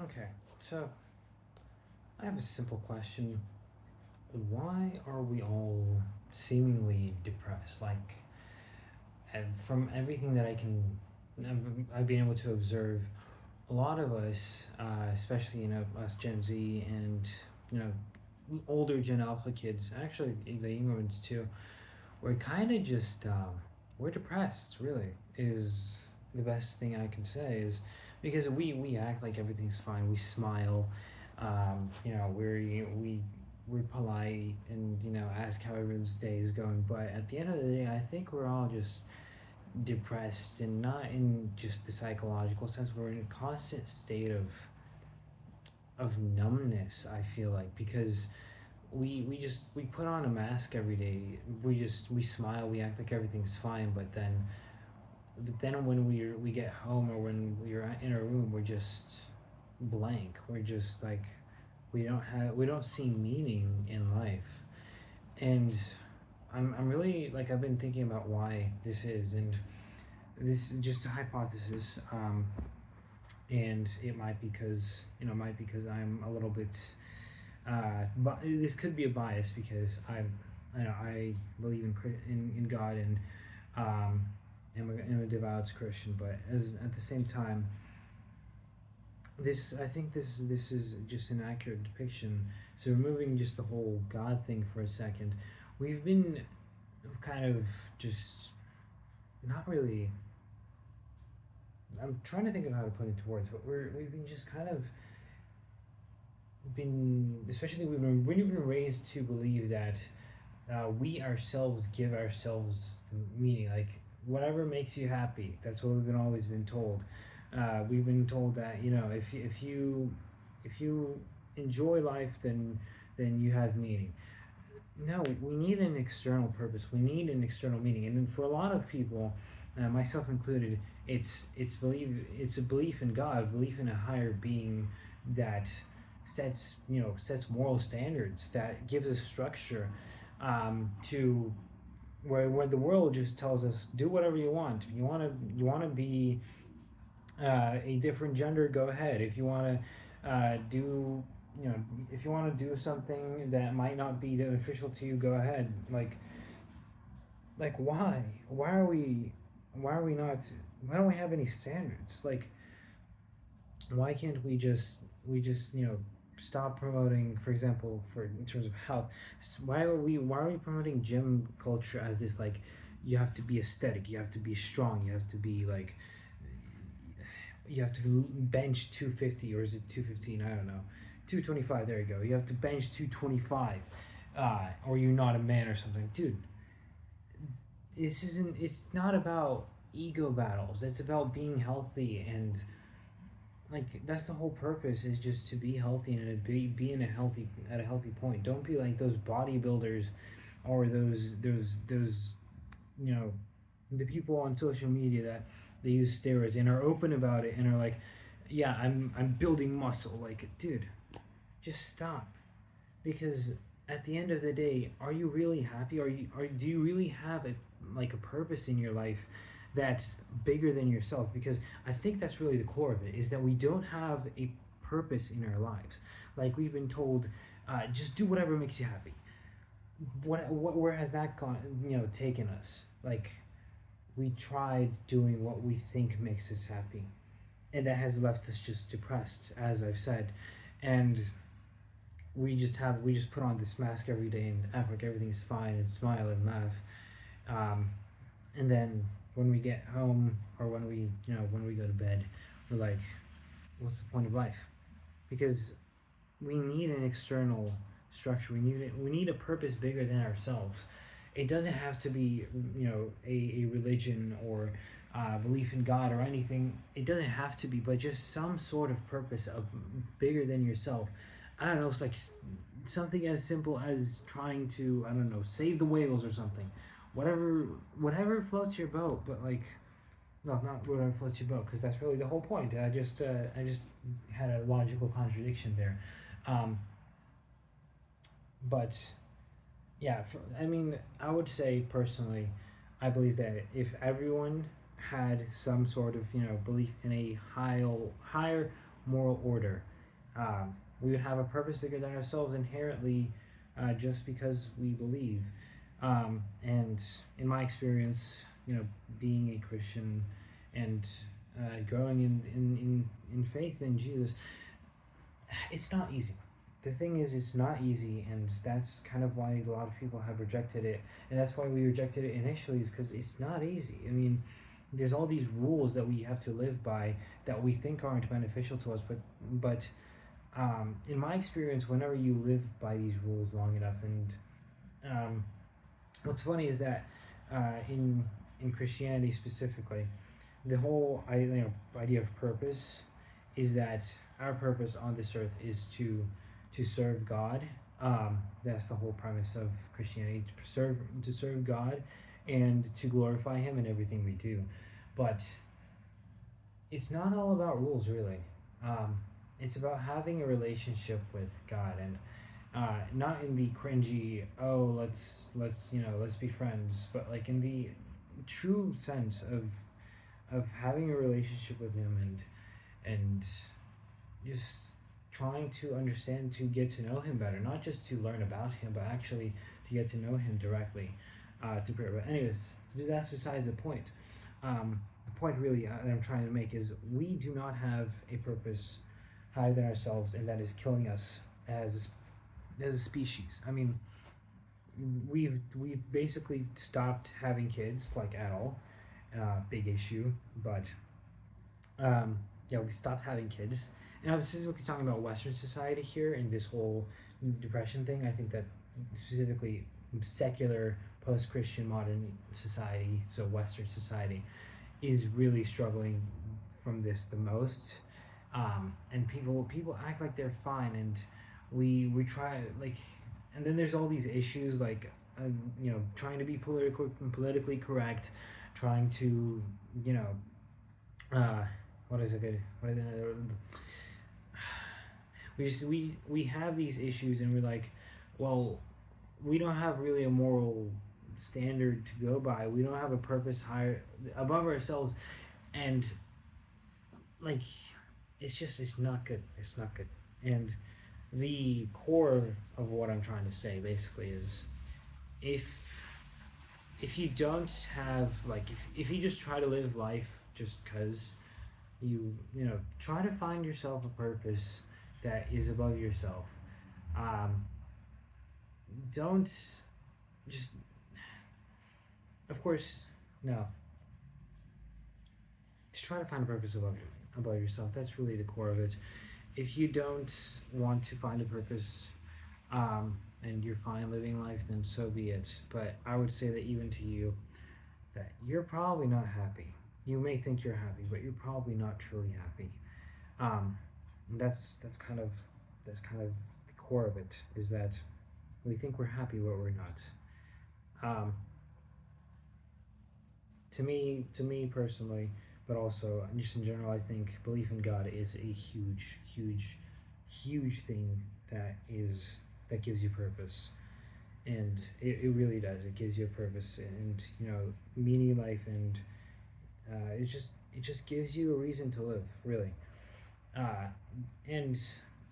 Okay, so I have a simple question. Why are we all seemingly depressed? Like, and from everything that I've been able to observe, a lot of us, especially us Gen Z and you know older Gen Alpha kids, actually the younger ones too, we're kind of just we're depressed. Really, is the best thing I can say is because we act like everything's fine. We smile, we're polite and ask how everyone's day is going. But at the end of the day, I think we're all just depressed, and not in just the psychological sense. We're in a constant state of numbness. I feel like because we put on a mask every day. We smile, we act like everything's fine, but then when we get home or when we're in a room, we're just blank. We're just like we don't see meaning in life. And I'm really like I've been thinking about why this is, and this is just a hypothesis. And it might because I'm a little bit but this could be a bias because I believe in God, and um, am a devout Christian. But as at the same time, I think this is just an accurate depiction. So removing just the whole God thing for a second, we've been kind of just not really. I'm trying to think of how to put it into words, but we've been just kind of been, especially we've been raised to believe that we ourselves give ourselves the meaning. Like whatever makes you happy, that's what we've been always been told. We've been told that if you enjoy life, then you have meaning. No, we need an external purpose. We need an external meaning, and for a lot of people, myself included, it's a belief in God, belief in a higher being that sets moral standards, that gives us structure, to where the world just tells us do whatever you want. You want to be a different gender, go ahead. If you want to do you know if you want to do something that might not be beneficial to you, go ahead. Like why are we not, why don't we have any standards? Like why can't we just stop promoting, for example, for in terms of health, why are we promoting gym culture as this, like, you have to be aesthetic, you have to be strong, you have to be like, you have to bench 250, or is it 215, I don't know, 225, there you go, you have to bench 225, or you're not a man or something, dude. It's not about ego battles, it's about being healthy, and like that's the whole purpose, is just to be healthy and be in a healthy at a healthy point. Don't be like those bodybuilders, or those you know the people on social media that they use steroids and are open about it and are like, yeah, I'm building muscle. Like, dude, just stop. Because at the end of the day, are you really happy? Do you really have a purpose in your life that's bigger than yourself? Because I think that's really the core of it, is that we don't have a purpose in our lives. Like we've been told, just do whatever makes you happy. Where has that gone? Taken us? Like we tried doing what we think makes us happy, and that has left us just depressed, as I've said, and we just put on this mask every day and act like everything's fine and smile and laugh, um, and then when we get home, or when we go to bed, we're like, what's the point of life? Because we need an external structure. We need a purpose bigger than ourselves. It doesn't have to be a religion, or belief in God or anything. It doesn't have to be, but just some sort of purpose of bigger than yourself. I don't know. It's like something as simple as trying to, I don't know, save the whales or something. Whatever floats your boat, but like, no, not whatever floats your boat, because that's really the whole point. I just had a logical contradiction there. Um, but yeah, I mean, I would say personally, I believe that if everyone had some sort of belief in a higher moral order. We would have a purpose bigger than ourselves inherently, just because we believe. And in my experience, being a Christian and growing in faith in Jesus, it's not easy. The thing is, it's not easy, and that's kind of why a lot of people have rejected it, and that's why we rejected it initially, is because it's not easy. I mean, there's all these rules that we have to live by that we think aren't beneficial to us, but in my experience, whenever you live by these rules long enough, and um, what's funny is that in Christianity specifically, the whole idea of purpose is that our purpose on this earth is to serve God. That's the whole premise of Christianity: to serve God and to glorify Him in everything we do. But it's not all about rules, really. Um, it's about having a relationship with God, and not in the cringy, oh, let's be friends, but like in the true sense of having a relationship with Him, and just trying to understand, to get to know Him better, not just to learn about Him, but actually to get to know Him directly through prayer. But anyways, that's besides the point. The point really that I'm trying to make is we do not have a purpose higher than ourselves, and that is killing us as a species. I mean, we've basically stopped having kids, like, at all. Big issue, but yeah, we stopped having kids, and I'm specifically talking about Western society here in this whole depression thing. I think that specifically secular, post-Christian, modern society, so Western society, is really struggling from this the most. And people act like they're fine, and we try, like, and then there's all these issues, like, trying to be politically correct, trying to, you know uh, what is a good what is it, we have these issues, and we're like, well, we don't have really a moral standard to go by. We don't have a purpose higher above ourselves, and, like, it's not good. It's not good. And the core of what I'm trying to say basically is, if if you don't have, like, if you just try to live life just because try to find yourself a purpose that is above yourself. um, don't just, of course, no, just try to find a purpose above yourself. That's really the core of it. If you don't want to find a purpose, and you're fine living life, then so be it. But I would say that even to you, that you're probably not happy. You may think you're happy, but you're probably not truly happy. Um, that's kind of the core of it, is that we think we're happy, but we're not. Um, to me personally, but also just in general, I think belief in God is a huge, huge, huge thing that gives you purpose, and it really does. It gives you a purpose, and meaning in life, and it just gives you a reason to live, really. uh, and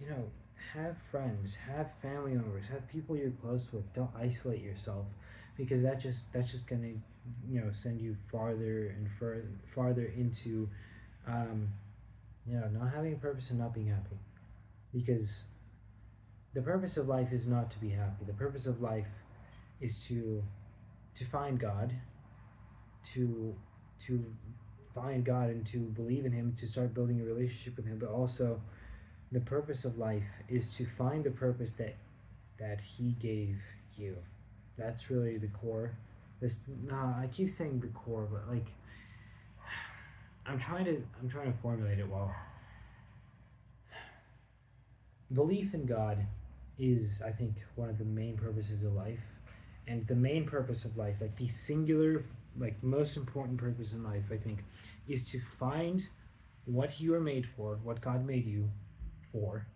you know have friends, have family members, have people you're close with. Don't isolate yourself, because that's just gonna send you farther and farther into um, not having a purpose and not being happy, because the purpose of life is not to be happy. The purpose of life is to find God, to to find God and to believe in Him, to start building a relationship with Him. But also, the purpose of life is to find the purpose that He gave you. That's really the core. This, nah, I keep saying the core, but, like, I'm trying to formulate it well. Belief in God is, I think, one of the main purposes of life, and the main purpose of life, like the singular, like, most important purpose in life, I think, is to find what you are made for, what God made you for,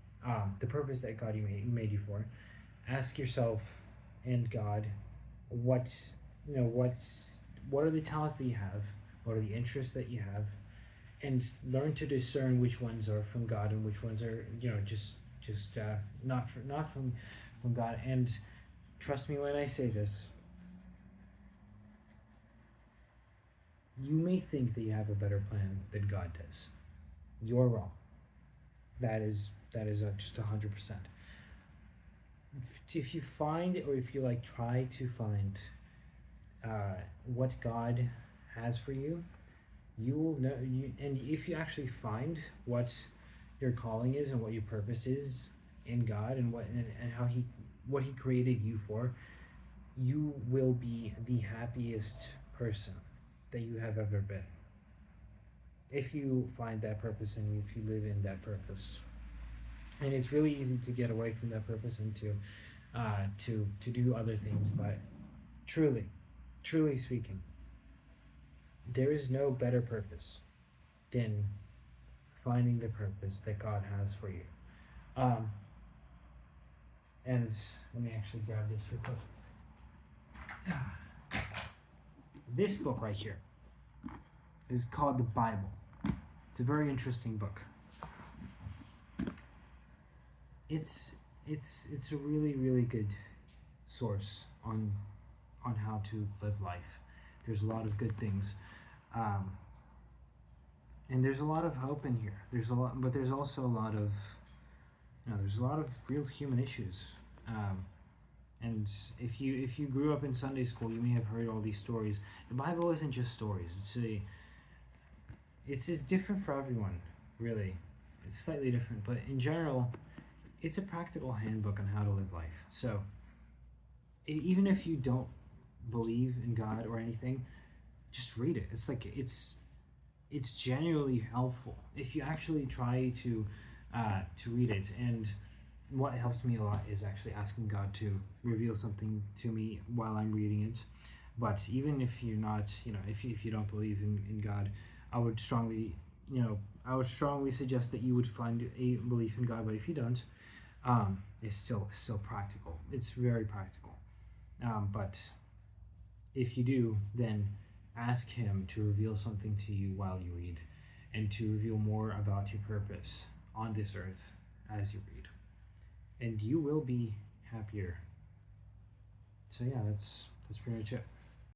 the purpose that God made you for. Ask yourself and God, what what are the talents that you have, what are the interests that you have, and learn to discern which ones are from God and which ones are, just not from God. And trust me when I say this, you may think that you have a better plan than God does. You're wrong. That is just 100%. If you find, or if you like try to find what God has for you, you will know. And if you actually find what your calling is and what your purpose is in God, and how what He created you for, you will be the happiest person that you have ever been. If you find that purpose and if you live in that purpose, and it's really easy to get away from that purpose and to do other things, but truly, truly speaking, there is no better purpose than finding the purpose that God has for you. Um, and let me actually grab this real quick. This book right here is called the Bible. It's a very interesting book. It's a really, really good source on how to live life. There's a lot of good things, um, and there's a lot of hope in here. There's a lot, but there's also a lot of, there's a lot of real human issues. And if you grew up in Sunday school, you may have heard all these stories. The Bible isn't just stories. It's different for everyone, really. It's slightly different, but in general, it's a practical handbook on how to live life. So even if you don't believe in God or anything, just read it. It's genuinely helpful if you actually try to read it. And what helps me a lot is actually asking God to reveal something to me while I'm reading it. But even if you're not, if you don't believe in God, I would strongly, I would strongly suggest that you would find a belief in God. But if you don't, it's still practical. It's very practical. But if you do, then ask Him to reveal something to you while you read, and to reveal more about your purpose on this earth as you read, and you will be happier. So yeah, that's pretty much it.